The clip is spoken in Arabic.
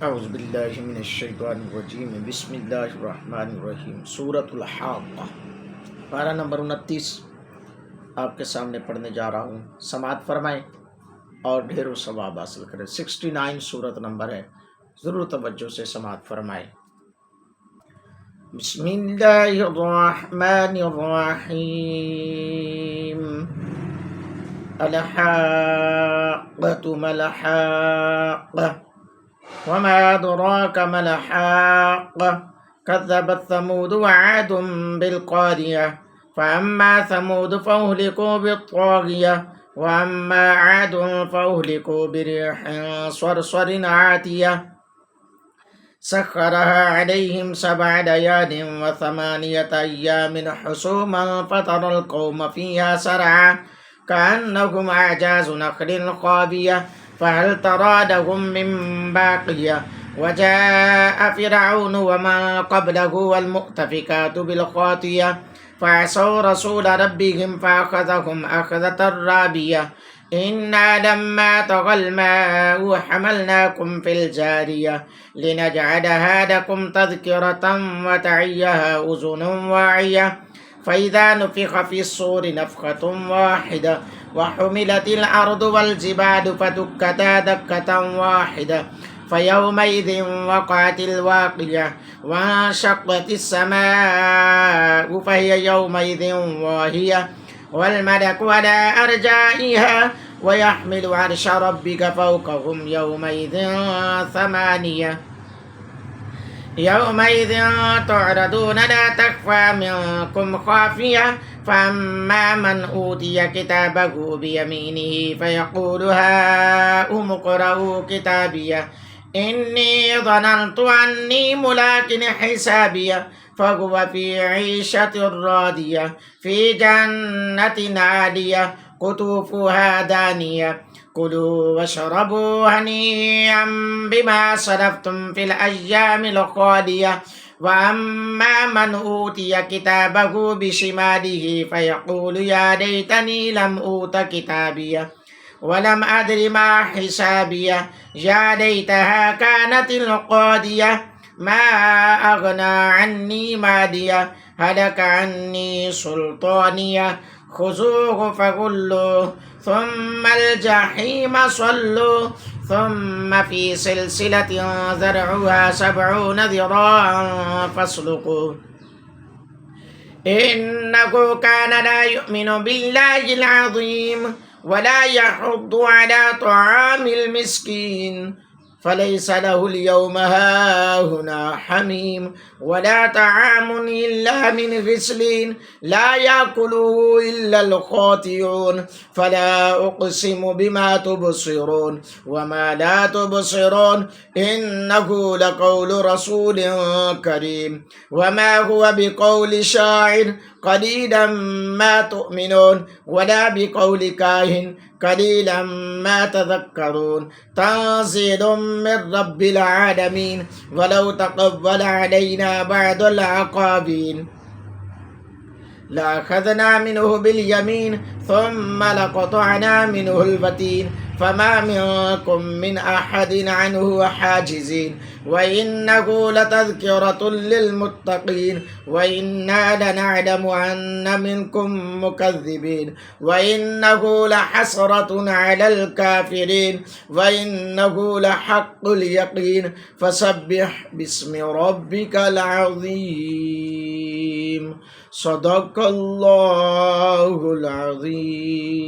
أعوذ بالله من الشیطان الرجیم بسم اللہ الرحمن الرحیم سورۃ الحاقہ پارہ نمبر 29 آپ کے سامنے پڑھنے جا رہا ہوں، سماعت فرمائیں اور ڈھیروں ثواب حاصل کریں۔ 69 سورت نمبر ہے، ضرور توجہ سے سماعت فرمائیں۔ بسم اللہ الرحمن الرحیم الحاقۃ ما الحاقۃ وما أدراك ما الحاقة كذبت ثمود وعاد بالقارية فأما ثمود فأهلكوا بالطاغية وأما عاد فأهلكوا بريح صرصر عاتية سخرها عليهم 7 ليال و8 أيام حسوما فترى القوم فيها سرعا كأنهم أعجاز نخل خاوية فهل ترى لهم من باقية وجاء فرعون ومن قبله والمؤتفكات بالخاطية فعصوا رسول ربهم فأخذهم أخذة رابية إنا لما طغى الماء حملناكم في الجارية لنجعلها لكم تذكرة وتعيها أذن واعية فإذا نفخ في الصور نفخة واحدة وحملت الأرض والجبال فدكتا دكة واحدة فيومئذ وقعت الواقية وانشقت السماء فهي يومئذ واهية والملك على أرجائها ويحمل عرش ربك فوقهم يومئذ 8 يومئذ تعرضون لا تخفى منكم خافية فأما من أوتي كتابه بيمينه فيقول هاؤم اقرءوا كتابيه إني ظننت أني ملاق حسابيه فهو في عيشة راضية في جنة عالية قطوفها دانية كلوا واشربوا هنيئا بما سلفتم في الأيام الخالية وأما من أوتي كتابه بشماله فيقول يا ليتني لم أوت كتابيه ولم أدر ما حسابيه يا ليتها كانت القاضية ما أغنى عني ماليه هلك عني سلطانيه خذوه فغلوه ثم الجحيم صلوا ثم في سلسلة ذرعها 70 ذراعا فاسلكوه إنه كان لا يؤمن بالله العظيم ولا يحض على طعام المسكين فليس له اليوم هاهنا حميم ولا طعام إلا من غسلين لا يأكله إلا الخاطئون فلا أقسم بما تبصرون وما لا تبصرون إنه لقول رسول كريم وما هو بقول شاعر قليلا ما تؤمنون ولا بقول كاهن قليلا ما تذكرون تنزيل من رب العالمين ولو تقبل علينا بعض العقابين لأخذنا منه باليمين ثم لقطعنا منه الوتين فما منكم من أحد عنه حاجزين وإنه لتذكرة للمتقين وإنا لنعلم أن منكم مكذبين وإنه لحسرة على الكافرين وإنه لحق اليقين فسبح باسم ربك العظيم صدق الله العظيم